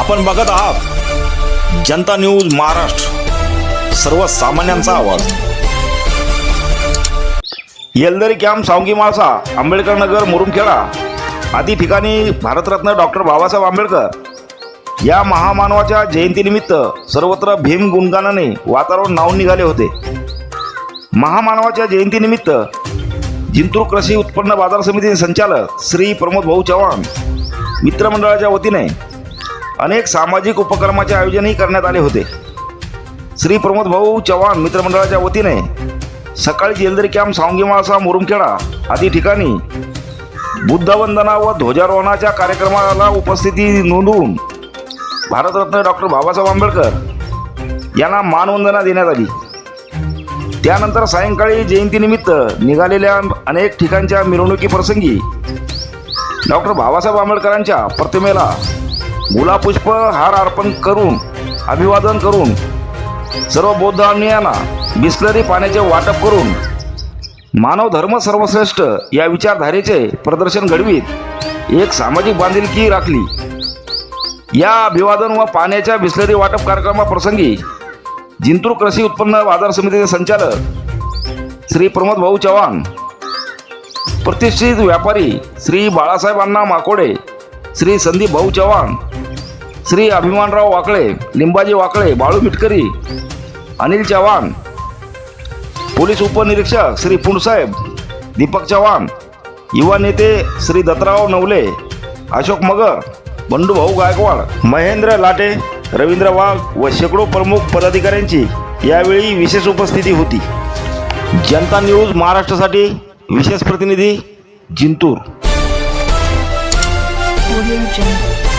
आपण बघत आहात जनता न्यूज महाराष्ट्र, सर्वसामान्यांचा आवाज। येलदरी कॅम्प, सावंगी माळसा, आंबेडकर नगर, मुरुमखेडा आदी ठिकाणी भारतरत्न डॉक्टर बाबासाहेब आंबेडकर या महामानवाच्या जयंतीनिमित्त सर्वत्र भीम गुणगानाने वातावरण नावून निघाले होते। महामानवाच्या जयंतीनिमित्त जिंतूर कृषी उत्पन्न बाजार समितीचे संचालक श्री प्रमोद भाऊ चव्हाण मित्रमंडळाच्या वतीने अनेक सामाजिक उपक्रमाचे आयोजनही करण्यात आले होते। श्री प्रमोद भाऊ चव्हाण मित्रमंडळाच्या वतीने सकाळी येलदरी कॅम्प, सावंगी माळसा, मुरुमखेडा आदी ठिकाणी बुद्धवंदना व ध्वजारोहणाच्या कार्यक्रमाला उपस्थिती नोंदवून भारतरत्न डॉक्टर बाबासाहेब आंबेडकर यांना मानवंदना देण्यात आली। त्यानंतर सायंकाळी जयंतीनिमित्त निघालेल्या अनेक ठिकाणच्या मिरवणुकीप्रसंगी डॉक्टर बाबासाहेब आंबेडकरांच्या प्रतिमेला गुलाबपुष्प हार अर्पण करून अभिवादन करून सर्व बौद्ध अनुयायांना बिस्लरी पाण्याचे वाटप करून मानव धर्म सर्वश्रेष्ठ या विचारधारेचे प्रदर्शन घडवीत एक सामाजिक बांधिलकी राखली। या अभिवादन व पाण्याच्या बिस्लरी वाटप कार्यक्रमाप्रसंगी जिंतूर कृषी उत्पन्न बाजार समितीचे संचालक श्री प्रमोद भाऊ चव्हाण, प्रतिष्ठित व्यापारी श्री बाळासाहेब अण्णा माकोडे, श्री संदीप भाऊ चव्हाण, श्री अभिमानराव वाकळे, लिंबाजी वाकळे, बाळू मिटकरी, अनिल चव्हाण, पोलीस उपनिरीक्षक श्री पुंडसाहेब, दीपक चव्हाण, युवा नेते श्री दत्तराव नवले, अशोक मगर, बंडू भाऊ गायकवाड, महेंद्र लाटे, रवींद्र वाघ व शेकडो प्रमुख पदाधिकाऱ्यांची यावेळी विशेष उपस्थिती होती। जनता न्यूज महाराष्ट्रासाठी विशेष प्रतिनिधी जिंतूर। Audio Jungle.